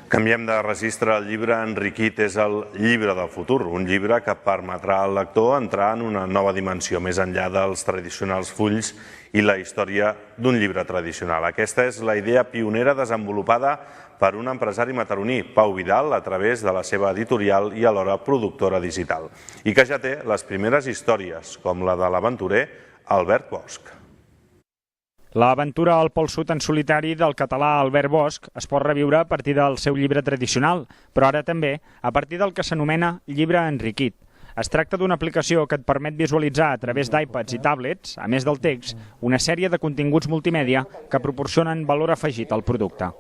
Canviem de registre. El llibre enriquit és el llibre del futur, un llibre que permetrà al lector entrar en una nova dimensió, més enllà dels tradicionals fulls i la història d'un llibre tradicional. Aquesta és la idea pionera desenvolupada per un empresari mataroní, Pau Vidal, a través de la seva editorial i alhora productora digital, i que ja té les primeres històries, com la de l'aventurer Albert Bosch. L'aventura al Pol Sud en solitari del català Albert Bosch es pot reviure a partir del seu llibre tradicional, però ara també a partir del que s'anomena llibre enriquit. Es tracta d'una aplicació que et permet visualitzar a través d'iPads i tablets, a més del text, una sèrie de continguts multimèdia que proporcionen valor afegit al producte.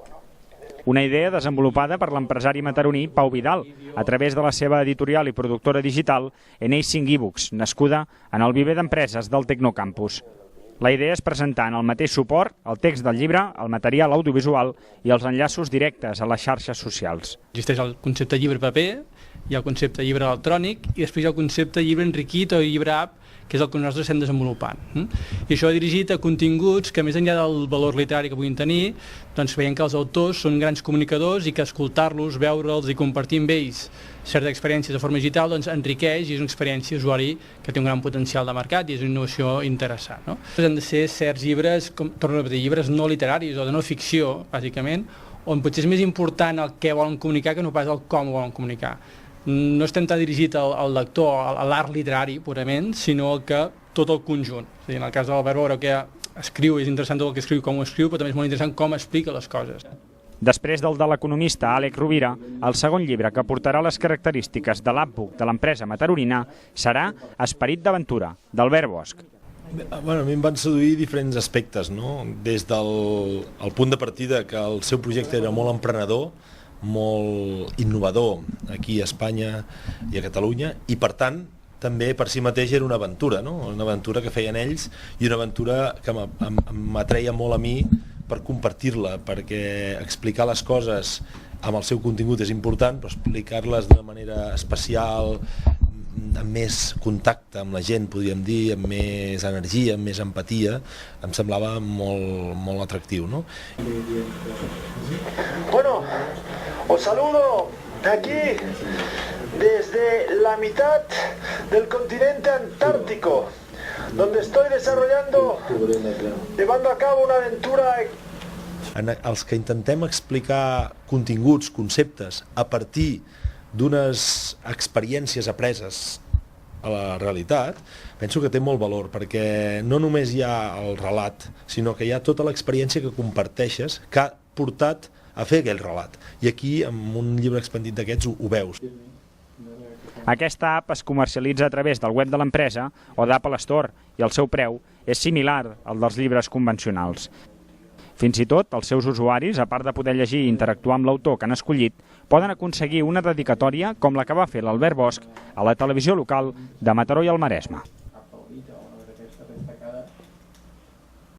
Una idea desenvolupada per l'empresari mataroní Pau Vidal a través de la seva editorial i productora digital N5 eBooks, nascuda en el viver d'empreses del Tecnocampus. La idea és presentar en el mateix suport el text del llibre, el material audiovisual i els enllaços directes a les xarxes socials. Existeix el concepte llibre paper, hi ha el concepte llibre electrònic i després hi ha el concepte llibre enriquit o llibre app, que és el que nosaltres estem desenvolupant. I això dirigit a continguts que, més enllà del valor literari que puguin tenir, doncs veiem que els autors són grans comunicadors i que escoltar-los, veure'ls i compartir amb ells certes experiències de forma digital doncs enriqueix i és una experiència usuari que té un gran potencial de mercat i és una innovació interessant. Han de ser certs llibres, com torno a repetir, llibres no literaris o de no ficció, bàsicament, on potser és més important el què volen comunicar que no pas el com ho volen comunicar. No estem tan dirigit al lector, a l'art literari purament, sinó que tot el conjunt. És a dir, en el cas de l'Albert Bosch, que escriu, és interessant tot el que escriu, com ho escriu, però també és molt interessant com explica les coses. Després del de l'economista Àlex Rovira, el segon llibre que portarà les característiques de l'app-book de l'empresa mataronina serà Esperit d'aventura, d'Albert Bosch. A mi em van seduir diferents aspectes, des del punt de partida que el seu projecte era molt emprenedor, molt innovador aquí a Espanya i a Catalunya, i per tant també per si mateix era una aventura que feien ells i una aventura que m'atreia molt a mi per compartir-la, perquè explicar les coses amb el seu contingut és important, però explicar-les d'una manera especial, amb més contacte amb la gent, podríem dir, amb més energia, amb més empatia, em semblava molt atractiu. Bueno, os saludo aquí desde la mitad del continente antártico, donde estoy llevando a cabo una aventura. Els que intentem explicar continguts, conceptes, a partir d'unes experiències apreses a la realitat, penso que té molt valor, perquè no només hi ha el relat, sinó que hi ha tota l'experiència que comparteixes, que ha portat a fer aquell relat. I aquí, amb un llibre expandit d'aquests, ho veus. Aquesta app es comercialitza a través del web de l'empresa o d'Apple Store i el seu preu és similar al dels llibres convencionals. Fins i tot, els seus usuaris, a part de poder llegir i interactuar amb l'autor que han escollit, poden aconseguir una dedicatòria com la que va fer l'Albert Bosch a la televisió local de Mataró i el Maresme.